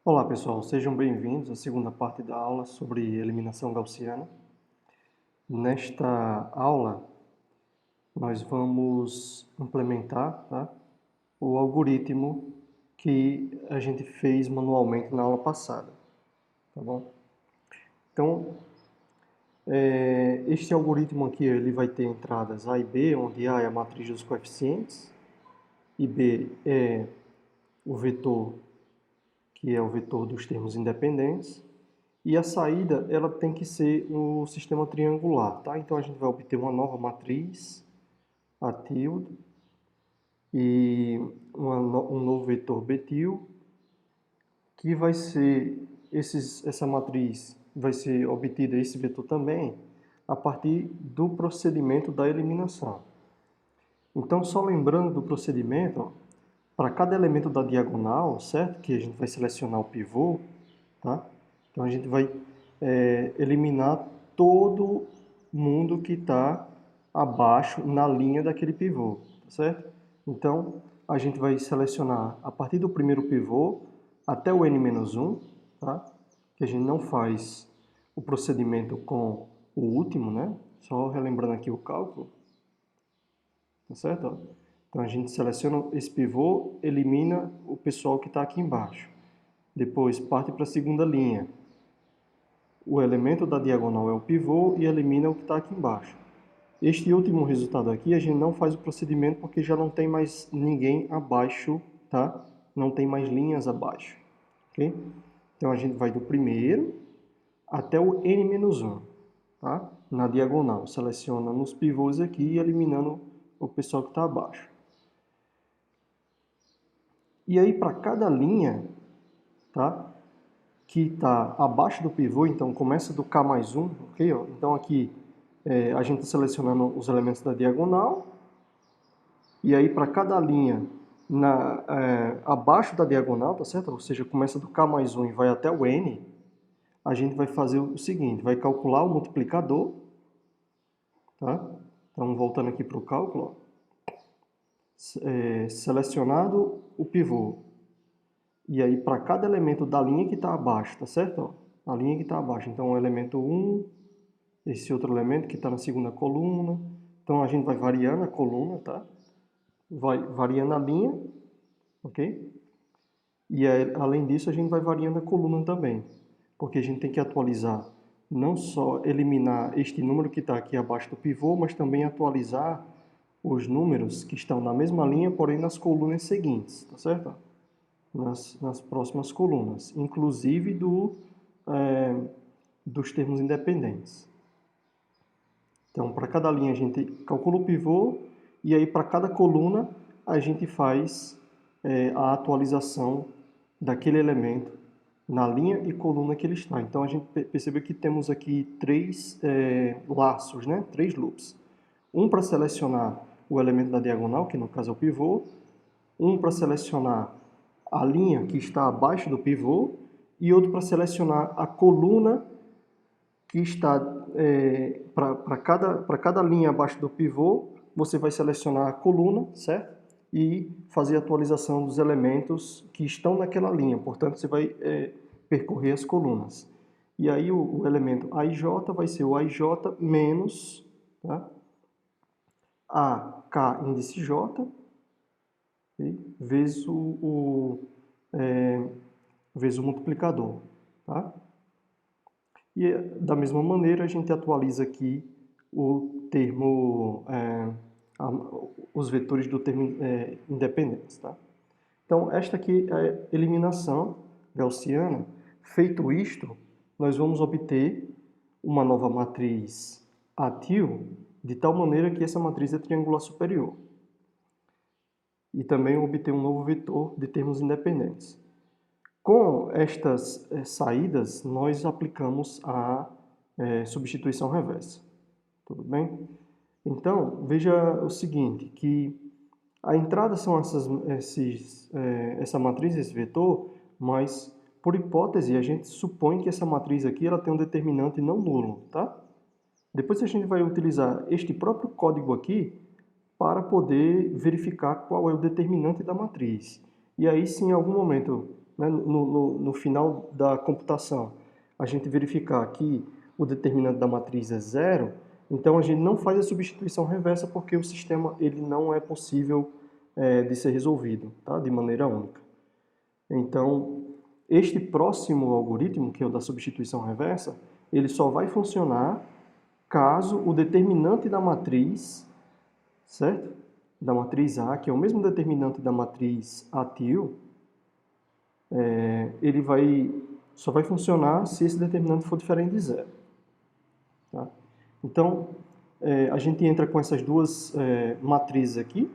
Olá pessoal, sejam bem-vindos à segunda parte da aula sobre eliminação gaussiana. Nesta aula, nós vamos implementar, o algoritmo que a gente fez manualmente na aula passada, tá bom? Então, este algoritmo aqui ele vai ter entradas A e B, onde A é a matriz dos coeficientes e B é o vetor, que é o vetor dos termos independentes. E a saída, ela tem que ser o sistema triangular, tá? Então, a gente vai obter uma nova matriz, A tilde, e um novo vetor B tilde, que vai ser, essa matriz vai ser obtida, esse vetor também, a partir do procedimento da eliminação. Então, só lembrando do procedimento, ó, para cada elemento da diagonal, certo? Que a gente vai selecionar o pivô, tá? Então a gente vai eliminar todo mundo que está abaixo na linha daquele pivô, tá certo? Então a gente vai selecionar a partir do primeiro pivô até o n-1, tá? Que a gente não faz o procedimento com o último, né? Só relembrando aqui o cálculo, tá certo? Então a gente seleciona esse pivô, elimina o pessoal que está aqui embaixo. Depois parte para a segunda linha. O elemento da diagonal é o pivô e elimina o que está aqui embaixo. Este último resultado aqui a gente não faz o procedimento porque já não tem mais ninguém abaixo, tá? Não tem mais linhas abaixo, ok? Então a gente vai do primeiro até o n-1, tá? Na diagonal, seleciona nos pivôs aqui, eliminando o pessoal que está abaixo. E aí para cada linha, tá? Que está abaixo do pivô, então começa do K mais 1, ok? Ó? Então aqui a gente está selecionando os elementos da diagonal, e aí para cada linha abaixo da diagonal, tá certo? Ou seja, começa do K mais 1 e vai até o N, a gente vai fazer o seguinte, vai calcular o multiplicador, tá? Então voltando aqui para o cálculo, ó, selecionado o pivô, e aí para cada elemento da linha que está abaixo, tá certo? Ó, a linha que está abaixo, então o elemento 1, esse outro elemento que está na segunda coluna. Então a gente vai variando a coluna, tá? Vai variando a linha, ok? E além disso a gente vai variando a coluna também, porque a gente tem que atualizar, não só eliminar este número que está aqui abaixo do pivô, mas também atualizar os números que estão na mesma linha, porém nas colunas seguintes, tá certo? Nas próximas colunas, inclusive dos termos independentes. Então, para cada linha a gente calcula o pivô e aí para cada coluna a gente faz a atualização daquele elemento na linha e coluna que ele está. Então, a gente percebeu que temos aqui três laços, né? Três loops. Um para selecionar o elemento da diagonal, que no caso é o pivô. Um para selecionar a linha que está abaixo do pivô. E outro para selecionar a coluna que está para cada linha abaixo do pivô, você vai selecionar a coluna, certo? E fazer a atualização dos elementos que estão naquela linha. Portanto, você vai percorrer as colunas. E aí o elemento AIJ vai ser o AIJ menos, tá? AK índice J, okay? vezes vezes o multiplicador, tá? E da mesma maneira a gente atualiza aqui o termo, os vetores do termo independentes, tá? Então esta aqui é a eliminação gaussiana. Feito isto, nós vamos obter uma nova matriz ATIL, de tal maneira que essa matriz é triangular superior. E também obter um novo vetor de termos independentes. Com estas saídas, nós aplicamos a substituição reversa. Tudo bem? Então, veja o seguinte, que a entrada são essa matriz, esse vetor, mas, por hipótese, a gente supõe que essa matriz aqui ela tem um determinante não nulo, tá? Depois a gente vai utilizar este próprio código aqui para poder verificar qual é o determinante da matriz. E aí, se em algum momento né, no final da computação, a gente verificar que o determinante da matriz é zero, então a gente não faz a substituição reversa porque o sistema ele não é possível de ser resolvido, tá? De maneira única. Então, este próximo algoritmo, que é o da substituição reversa, ele só vai funcionar caso o determinante da matriz, certo? Da matriz A, que é o mesmo determinante da matriz ATIL, ele só vai funcionar se esse determinante for diferente de zero. Tá? Então, a gente entra com essas duas matrizes aqui,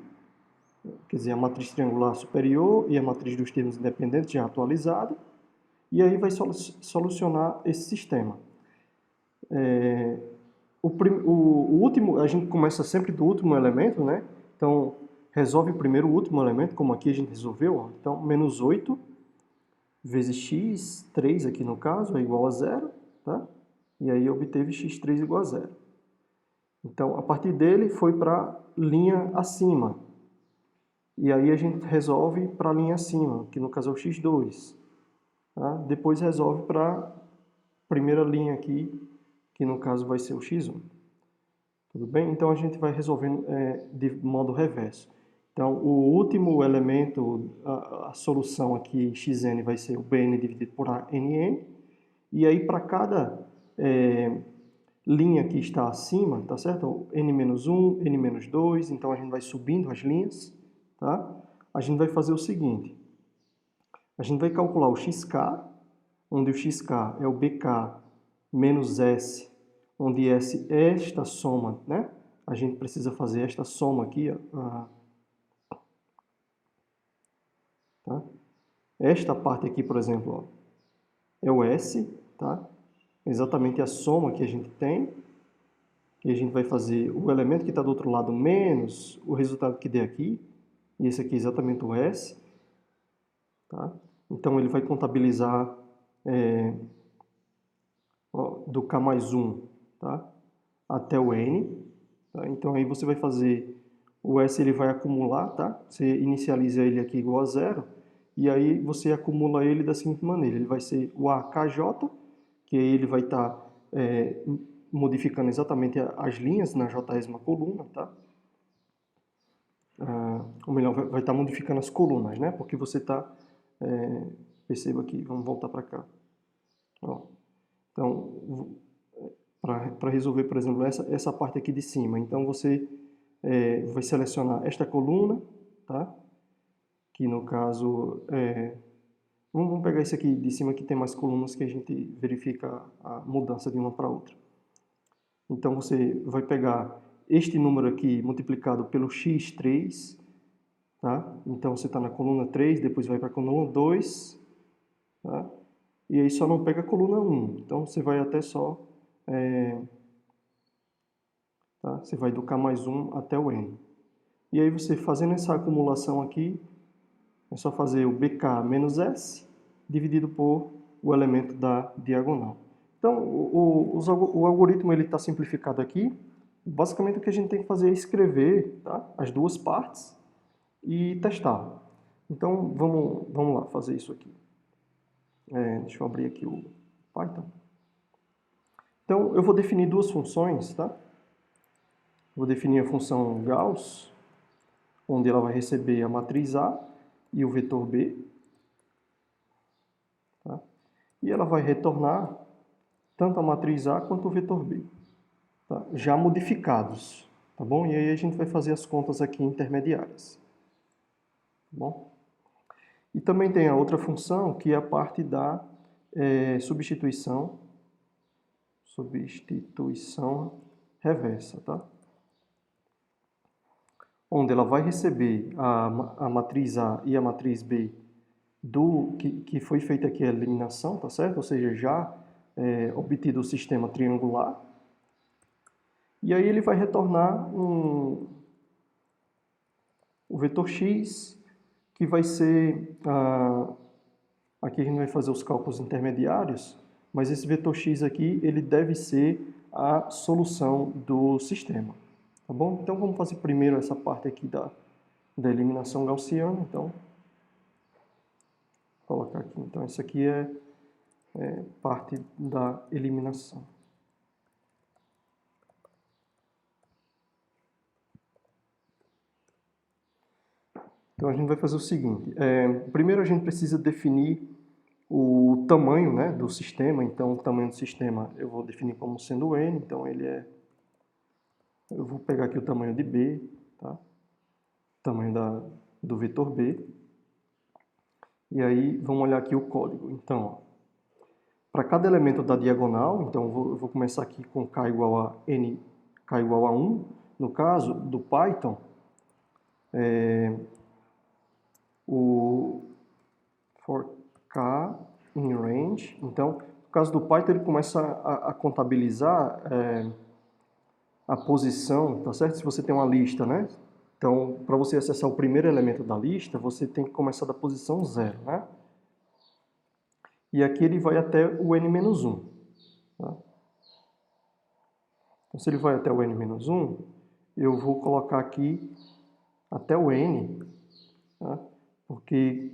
quer dizer, a matriz triangular superior e a matriz dos termos independentes já atualizada, e aí vai solucionar esse sistema. O último, a gente começa sempre do último elemento, né? Então, resolve primeiro o último elemento, como aqui a gente resolveu. Ó. Então, menos 8 vezes x, 3 aqui no caso, é igual a zero, tá? E aí obteve x3 igual a zero. Então, a partir dele foi para a linha acima. E aí a gente resolve para a linha acima, que no caso é o x2. Tá? Depois resolve para a primeira linha aqui, que no caso vai ser o x1. Tudo bem? Então a gente vai resolvendo de modo reverso. Então o último elemento, a solução aqui, xn, vai ser o bn dividido por ann. E aí para cada linha que está acima, tá certo? n-1, n-2, então a gente vai subindo as linhas, tá? A gente vai fazer o seguinte, a gente vai calcular o xk, onde o xk é o bk menos s, onde S é esta soma, né? A gente precisa fazer esta soma aqui, ó, tá? Esta parte aqui, por exemplo, ó, é o S, tá? Exatamente a soma que a gente tem, e a gente vai fazer o elemento que está do outro lado menos o resultado que der aqui, e esse aqui é exatamente o S, tá? Então ele vai contabilizar do K mais 1, tá? Até o N. Tá? Então aí você vai fazer, o S ele vai acumular, tá? Você inicializa ele aqui igual a zero, e aí você acumula ele da seguinte maneira, ele vai ser o AKJ, que aí ele vai estar modificando exatamente as linhas na jésima coluna, tá? Ou melhor, vai estar modificando as colunas, né? Porque você está, perceba aqui, vamos voltar para cá. Ó. Então, para resolver, por exemplo, essa parte aqui de cima. Então, você vai selecionar esta coluna, tá? Que no caso, vamos pegar esse aqui de cima que tem mais colunas que a gente verifica a mudança de uma para outra. Então, você vai pegar este número aqui multiplicado pelo x3, tá? Então, você está na coluna 3, depois vai para a coluna 2, tá? E aí só não pega a coluna 1. Então, você vai até só... tá? Você vai do K mais 1 até o N. E aí você fazendo essa acumulação aqui, é só fazer o BK menos S dividido por o elemento da diagonal. Então, o algoritmo está simplificado aqui. Basicamente o que a gente tem que fazer é escrever, tá? As duas partes e testar. Então, vamos lá fazer isso aqui. Deixa eu abrir aqui o Python. Então, eu vou definir duas funções, tá? Vou definir a função Gauss, onde ela vai receber a matriz A e o vetor B. Tá? E ela vai retornar tanto a matriz A quanto o vetor B, tá? Já modificados. Tá bom? E aí a gente vai fazer as contas aqui intermediárias. Tá bom? E também tem a outra função, que é a parte da substituição reversa, tá? Onde ela vai receber a matriz A e a matriz B que foi feita aqui a eliminação, tá certo? Ou seja, já obtido o sistema triangular. E aí ele vai retornar o vetor x, que vai ser... aqui a gente vai fazer os cálculos intermediários, mas esse vetor x aqui, ele deve ser a solução do sistema. Tá bom? Então vamos fazer primeiro essa parte aqui da eliminação gaussiana. Então, colocar aqui. Então, isso aqui é parte da eliminação. Então, a gente vai fazer o seguinte. Primeiro, a gente precisa definir o tamanho, né, do sistema. Então, o tamanho do sistema eu vou definir como sendo n. Então, eu vou pegar aqui o tamanho de B, tá? Tamanho do vetor B. E aí, vamos olhar aqui o código. Então, para cada elemento da diagonal, então eu vou começar aqui com k igual a n, k igual a 1. No caso do Python, o for k in range. Então, no caso do Python, ele começa a contabilizar a posição, tá certo? Se você tem uma lista, né? Então, para você acessar o primeiro elemento da lista, você tem que começar da posição 0, né? E aqui ele vai até o n-1. Tá? Então, se ele vai até o n-1, eu vou colocar aqui até o n, tá? Porque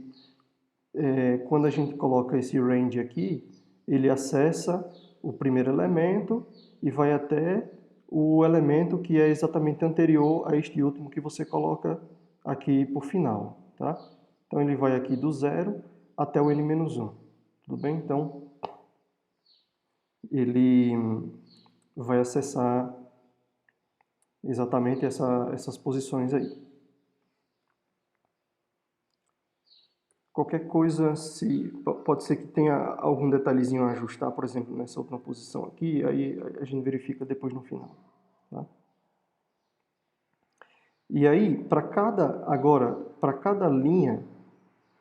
quando a gente coloca esse range aqui, ele acessa o primeiro elemento e vai até o elemento que é exatamente anterior a este último que você coloca aqui por final, tá? Então ele vai aqui do 0 até o n-1, tudo bem? Então ele vai acessar exatamente essas posições aí. Qualquer coisa, pode ser que tenha algum detalhezinho a ajustar, por exemplo, nessa última posição aqui, aí a gente verifica depois no final. Tá? E aí, para cada linha,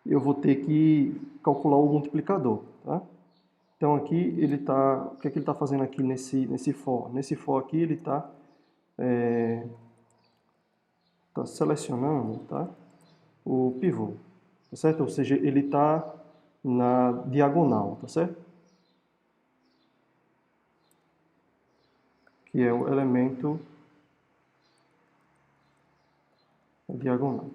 eu vou ter que calcular o multiplicador. Tá? Então aqui o que é que ele está fazendo aqui nesse for? Nesse for aqui ele está selecionando, tá? O pivô. Tá certo? Ou seja, ele está na diagonal, tá certo? Que é o elemento diagonal.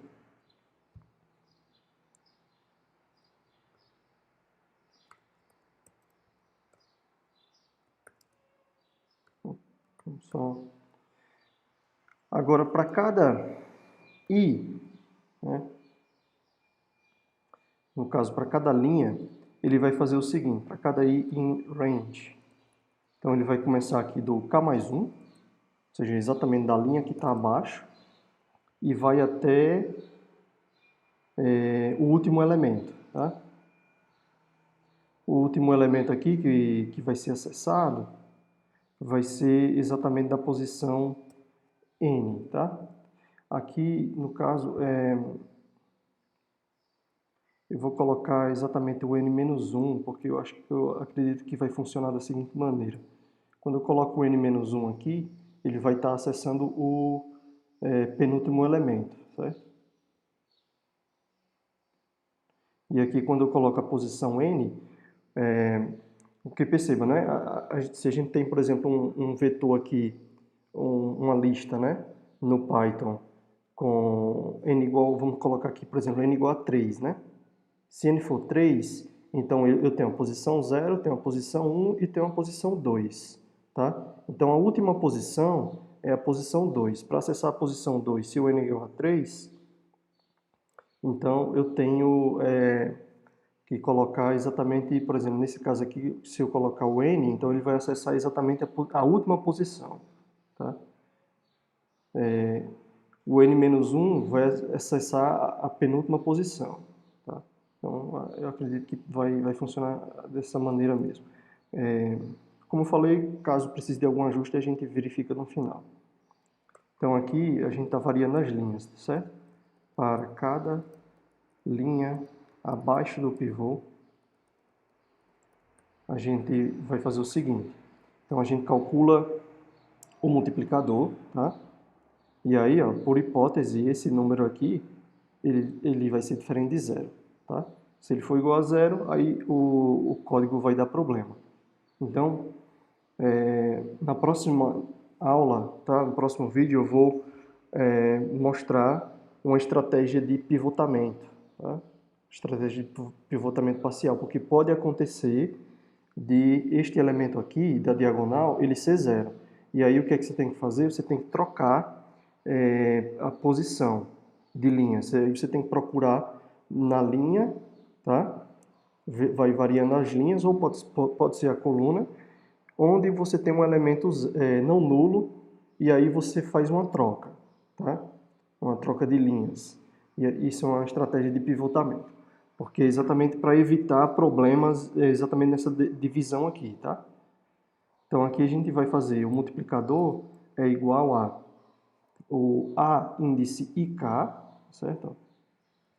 Só. Agora, para cada i, né? No caso, para cada linha, ele vai fazer o seguinte, para cada i in range. Então, ele vai começar aqui do k mais 1, ou seja, exatamente da linha que está abaixo, e vai até o último elemento. Tá? O último elemento aqui que vai ser acessado vai ser exatamente da posição n. Tá? Aqui, no caso, eu vou colocar exatamente o n-1, porque eu acredito que vai funcionar da seguinte maneira. Quando eu coloco o n-1 aqui, ele vai estar acessando o penúltimo elemento, certo? E aqui, quando eu coloco a posição n, porque perceba, né? Se a gente tem, por exemplo, um vetor aqui, uma lista, né? No Python, com n igual, vamos colocar aqui, por exemplo, n igual a 3, né? Se n for 3, então eu tenho a posição 0, tenho a posição 1 e tenho a posição 2. Tá? Então a última posição é a posição 2. Para acessar a posição 2, se o n é igual a 3, então eu tenho que colocar exatamente, por exemplo, nesse caso aqui, se eu colocar o n, então ele vai acessar exatamente a última posição. Tá? O n-1 vai acessar a penúltima posição. Tá? Então, eu acredito que vai funcionar dessa maneira mesmo. Como eu falei, caso precise de algum ajuste, a gente verifica no final. Então, aqui a gente está variando as linhas, certo? Para cada linha abaixo do pivô, a gente vai fazer o seguinte. Então, a gente calcula o multiplicador, tá? E aí, ó, por hipótese, esse número aqui, ele vai ser diferente de 0, tá? Se ele for igual a 0, aí o código vai dar problema. Então, na próxima aula, tá? No próximo vídeo, eu vou mostrar uma estratégia de pivotamento, tá? estratégia de pivotamento parcial, porque pode acontecer de este elemento aqui, da diagonal, ele ser zero. E aí o que é que você tem que fazer? Você tem que trocar a posição de linha. Você tem que procurar na linha, tá? Vai variando as linhas, ou pode ser a coluna, onde você tem um elemento não nulo, e aí você faz uma troca, tá? Uma troca de linhas. E isso é uma estratégia de pivotamento, porque é exatamente para evitar problemas exatamente nessa divisão aqui, tá? Então aqui a gente vai fazer o multiplicador é igual a o A índice IK, certo?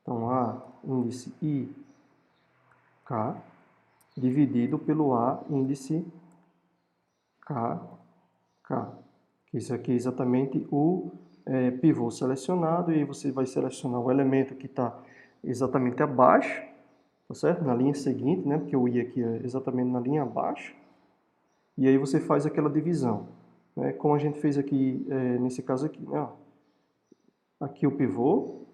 Então A índice IK dividido pelo A índice KK. Isso aqui é exatamente o pivô selecionado, e aí você vai selecionar o elemento que está exatamente abaixo, tá certo? Na linha seguinte, né? Porque o I aqui é exatamente na linha abaixo. E aí você faz aquela divisão, né? Como a gente fez aqui, nesse caso aqui, né? Aqui o pivô,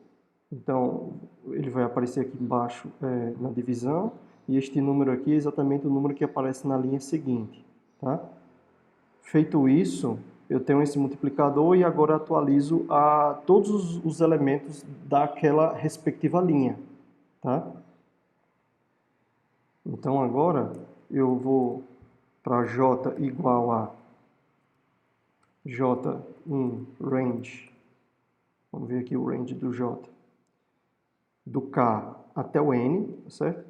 então ele vai aparecer aqui embaixo na divisão, e este número aqui é exatamente o número que aparece na linha seguinte, tá? Feito isso, eu tenho esse multiplicador e agora atualizo todos os elementos daquela respectiva linha, tá? Então agora eu vou para J igual a J in range. Vamos ver aqui o range do J. Do K até o N, certo?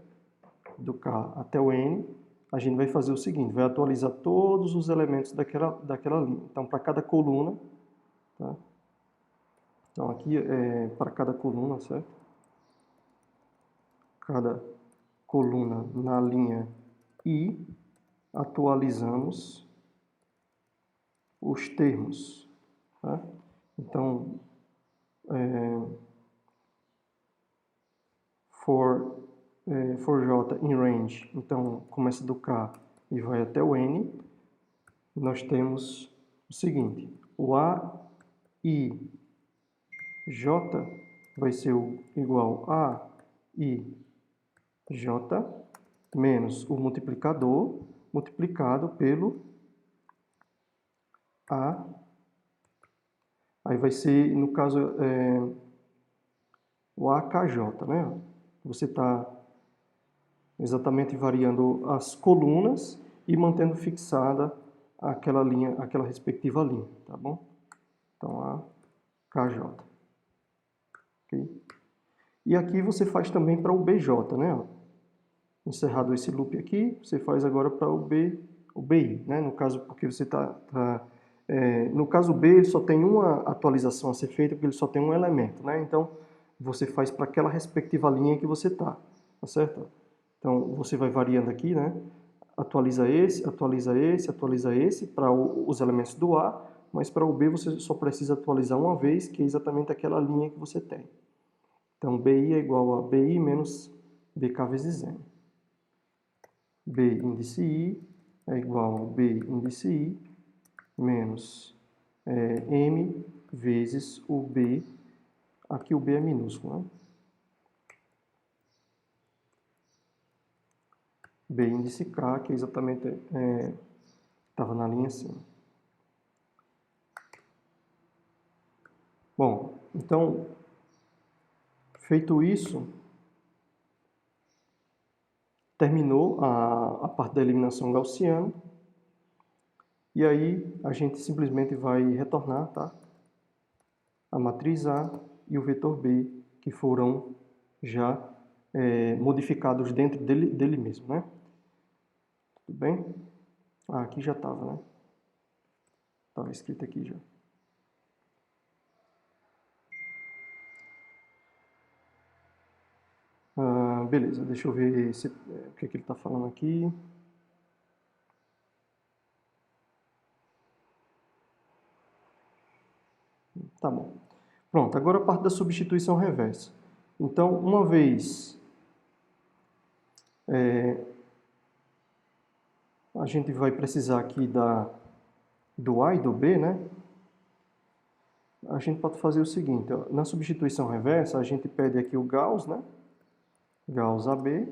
Do K até o N, a gente vai fazer o seguinte, vai atualizar todos os elementos daquela linha. Então, para cada coluna, tá? Então, aqui é para cada coluna, certo? Cada coluna na linha I, atualizamos os termos, tá? Então, for J in range, então começa do K e vai até o N, nós temos o seguinte, o A, I, J vai ser igual a I, J, menos o multiplicador, multiplicado pelo A, aí vai ser, no caso, o AKJ, né? Você está exatamente variando as colunas e mantendo fixada aquela linha, aquela respectiva linha, tá bom? Então, AKJ. Okay? E aqui você faz também para o BJ, né? Encerrado esse loop aqui, você faz agora para o BI, né? No caso, porque você no caso B, ele só tem uma atualização a ser feita, porque ele só tem um elemento, né? Então, você faz para aquela respectiva linha que você tá certo? Então, você vai variando aqui, né? Atualiza esse, atualiza esse, atualiza esse para os elementos do A, mas para o B você só precisa atualizar uma vez, que é exatamente aquela linha que você tem. Então, BI é igual a BI menos BK vezes M. B índice I é igual a B índice I menos M vezes o B, aqui o B é minúsculo, né? B índice K, que exatamente estava na linha acima. Bom, então, feito isso, terminou a parte da eliminação gaussiana, e aí a gente simplesmente vai retornar, tá? A matriz A e o vetor B, que foram já modificados dentro dele mesmo, né? Tudo bem? Aqui já estava, né? Estava escrito aqui já. Beleza, deixa eu ver o que ele está falando aqui. Tá bom. Pronto, agora a parte da substituição reversa. Então, uma vez a gente vai precisar aqui do A e do B, né? A gente pode fazer o seguinte, ó, na substituição reversa, a gente pede aqui o Gauss, né? Gauss AB,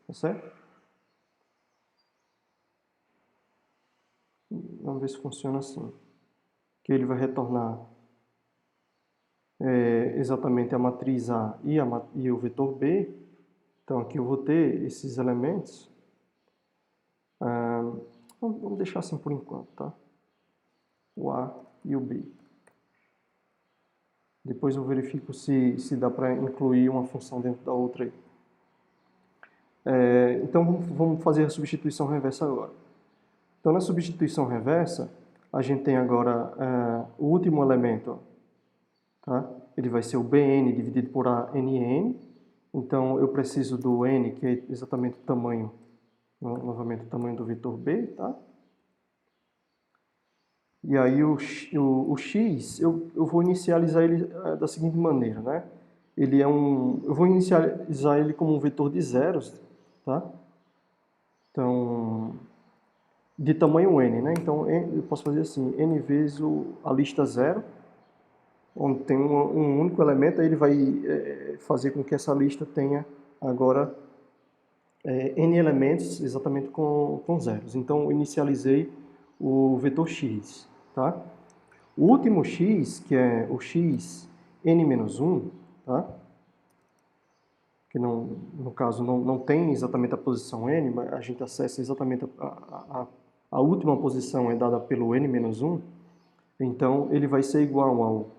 tá certo? Vamos ver se funciona assim. Que ele vai retornar exatamente a matriz A e o vetor B. Então aqui eu vou ter esses elementos. Vamos deixar assim por enquanto, tá? O A e o B. Depois eu verifico se dá para incluir uma função dentro da outra aí. Então vamos fazer a substituição reversa agora. Então na substituição reversa, a gente tem agora o último elemento, tá? Ele vai ser o Bn dividido por ANN. Então eu preciso do n, que é exatamente o tamanho, novamente o tamanho do vetor B, tá? E aí o x, eu vou inicializar ele da seguinte maneira, né? Eu vou inicializar ele como um vetor de zeros, tá? Então, de tamanho n, né? Então, eu posso fazer assim, n vezes a lista 0, onde tem um único elemento, aí ele vai fazer com que essa lista tenha agora n elementos exatamente com zeros. Então, eu inicializei o vetor x, tá? O último x, que é o x n-1, tá? Que no caso não tem exatamente a posição n, mas a gente acessa exatamente a última posição é dada pelo n-1, então ele vai ser igual ao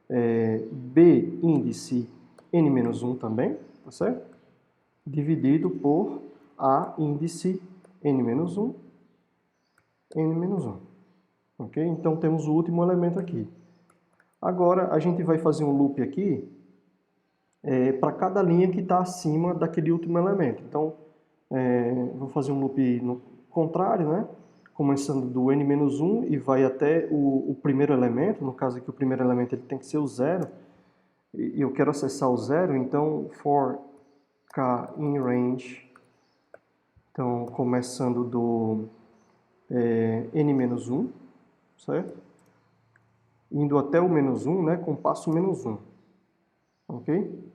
b índice n-1 também, tá certo? Dividido por a índice n-1, n-1. Ok? Então temos o último elemento aqui. Agora a gente vai fazer um loop aqui para cada linha que está acima daquele último elemento. Então, vou fazer um loop no contrário, né? Começando do n-1 e vai até o primeiro elemento. No caso aqui, o primeiro elemento ele tem que ser o 0. E eu quero acessar o 0, então for k in range. Então, começando do n-1, certo? Indo até o -1, né? Com passo -1. Ok?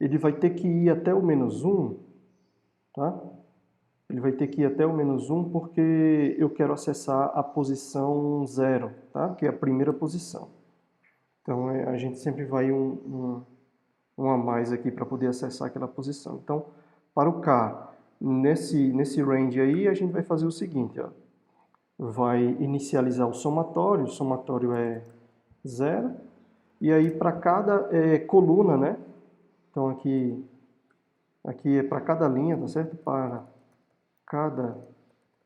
Ele vai ter que ir até o -1, tá? Ele vai ter que ir até o -1 porque eu quero acessar a posição 0, tá? Que é a primeira posição. Então, a gente sempre vai um a mais aqui para poder acessar aquela posição. Então, para o K, nesse range aí, a gente vai fazer o seguinte, ó. Vai inicializar o somatório é 0, e aí para cada coluna, né? Então aqui é para cada linha, tá certo? Para cada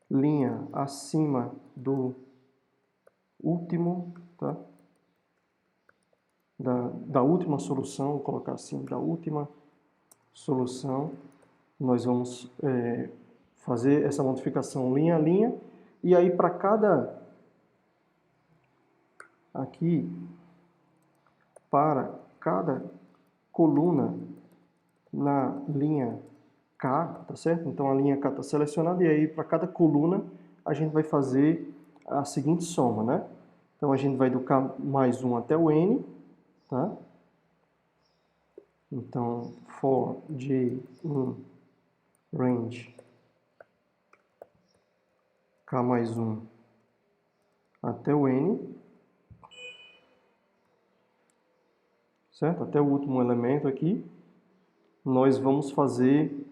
linha acima do último, tá? Da última solução, vou colocar assim, da última solução, nós vamos fazer essa modificação linha a linha, e aí para cada, aqui, para cada coluna na linha K, tá certo? Então a linha K está selecionada e aí para cada coluna a gente vai fazer a seguinte soma, né? Então a gente vai do K mais 1 até o N, tá? Então for j in range K mais 1 até o N, certo? Até o último elemento aqui, nós vamos fazer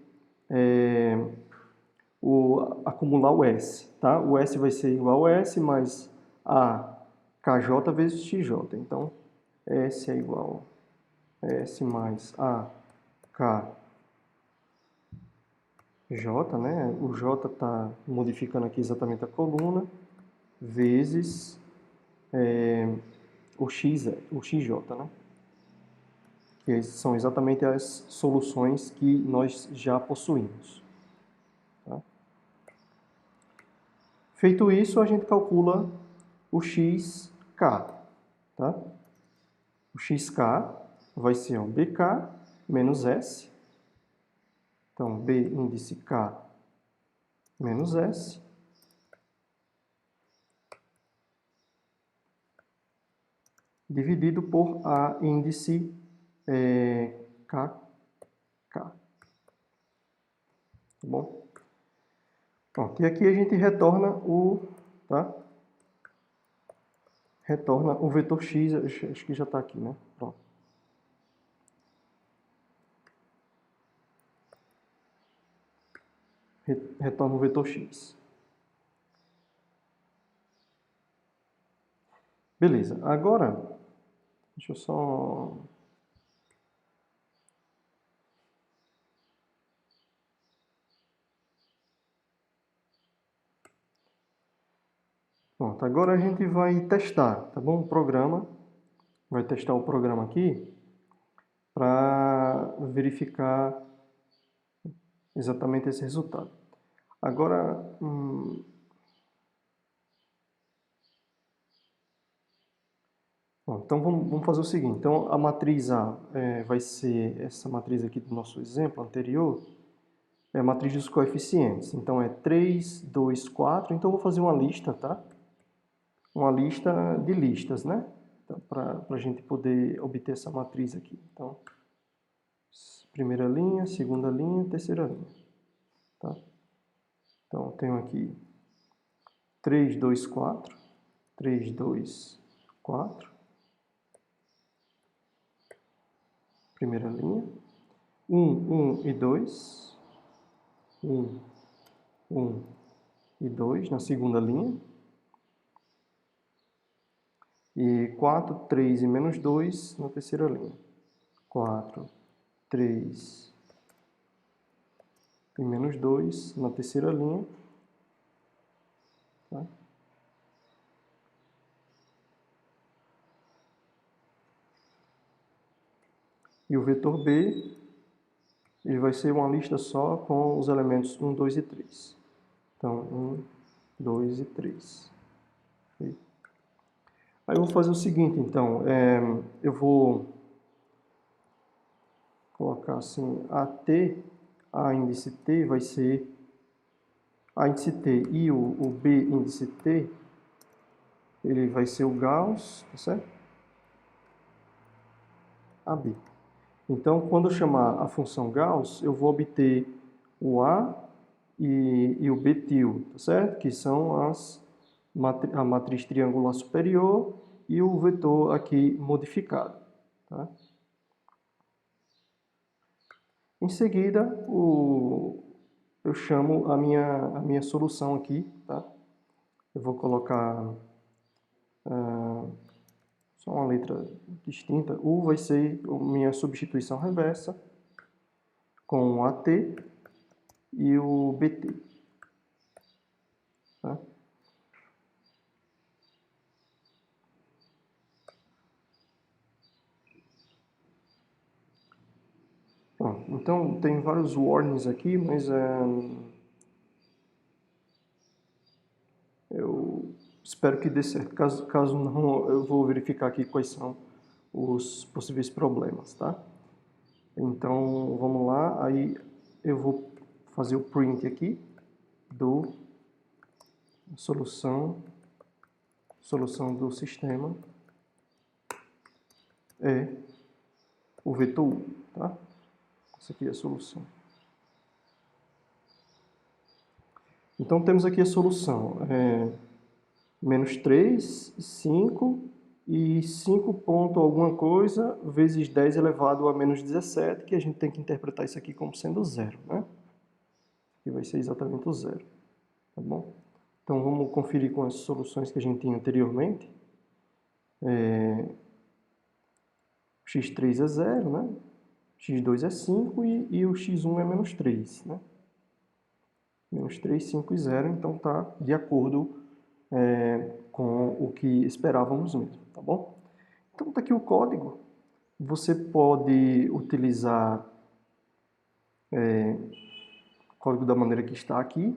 acumular o S, tá? O S vai ser igual ao S mais a KJ vezes XJ. Então, S é igual a S mais a KJ, né? O J está modificando aqui exatamente a coluna, vezes o XJ, né? Que são exatamente as soluções que nós já possuímos. Tá? Feito isso, a gente calcula o xk, tá? O xk vai ser o bk menos s. Então, b índice k menos s. Dividido por a índice k tá bom? Pronto, e aqui a gente retorna tá? Retorna o vetor x, acho que já está aqui, né? Pronto. Retorna o vetor x. Beleza, agora, deixa eu só... Pronto, agora a gente vai testar, tá bom? O programa, vai testar o programa aqui para verificar exatamente esse resultado. Agora, bom, então vamos fazer o seguinte. Então a matriz A vai ser essa matriz aqui do nosso exemplo anterior, é a matriz dos coeficientes. Então é 3, 2, 4. Então eu vou fazer uma lista, tá? Uma lista de listas, né? Então, para a gente poder obter essa matriz aqui. Então, primeira linha, segunda linha, terceira linha. Tá? Então, eu tenho aqui 3, 2, 4. 3, 2, 4. Primeira linha. 1, 1 e 2. 1, 1 e 2 na segunda linha. E 4, 3 e menos 2 na terceira linha. 4, 3 e menos 2 na terceira linha. Tá? E o vetor B, ele vai ser uma lista só com os elementos 1, 2 e 3. Então, 1, 2 e 3. Okay? Aí eu vou fazer o seguinte, então, eu vou colocar assim, A índice T vai ser A índice T e o B índice T, ele vai ser o Gauss, tá certo? AB. Então, quando eu chamar a função Gauss, eu vou obter o A e o B til, tá certo? Que são a matriz triangular superior e o vetor aqui modificado. Tá? Em seguida, eu chamo a minha solução aqui. Tá? Eu vou colocar só uma letra distinta. U vai ser a minha substituição reversa com o AT e o BT. Tá? Bom, então, tem vários warnings aqui, mas eu espero que dê certo. Caso não, eu vou verificar aqui quais são os possíveis problemas, tá? Então, vamos lá. Aí eu vou fazer o print aqui do solução do sistema é o vetor U, tá? Essa aqui é a solução. Então, temos aqui a solução. Menos 3, 5 e 5 ponto alguma coisa vezes 10 elevado a menos 17, que a gente tem que interpretar isso aqui como sendo zero, né? Que vai ser exatamente o zero, tá bom? Então, vamos conferir com as soluções que a gente tinha anteriormente. x3 é 0, né? x2 é 5 e o x1 é menos 3, né? Menos 3, 5 e 0, então está de acordo com o que esperávamos mesmo, tá bom? Então está aqui o código. Você pode utilizar o código da maneira que está aqui,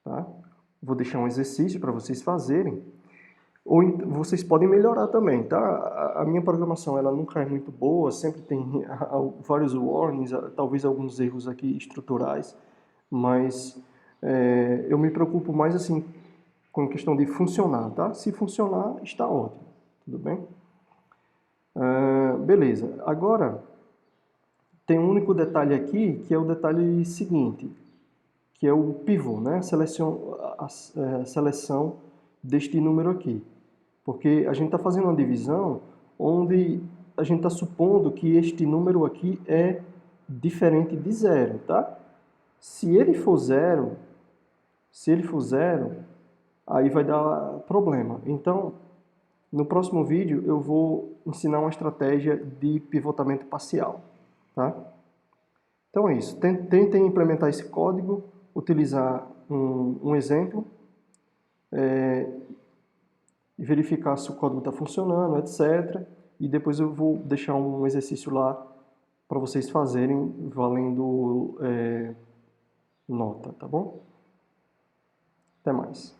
tá? Vou deixar um exercício para vocês fazerem. Ou vocês podem melhorar também, tá? A minha programação ela nunca é muito boa, sempre tem vários warnings, talvez alguns erros aqui estruturais, mas eu me preocupo mais assim com a questão de funcionar, tá? Se funcionar, está ótimo, tudo bem? Beleza, agora tem um único detalhe aqui, que é o detalhe seguinte, que é o pivô, né? A seleção deste número aqui. Porque a gente está fazendo uma divisão onde a gente está supondo que este número aqui é diferente de zero, tá? Se ele for zero, aí vai dar problema. Então, no próximo vídeo eu vou ensinar uma estratégia de pivotamento parcial, tá? Então é isso. Tentem implementar esse código, utilizar um exemplo, e verificar se o código está funcionando, etc. E depois eu vou deixar um exercício lá para vocês fazerem valendo nota, tá bom? Até mais.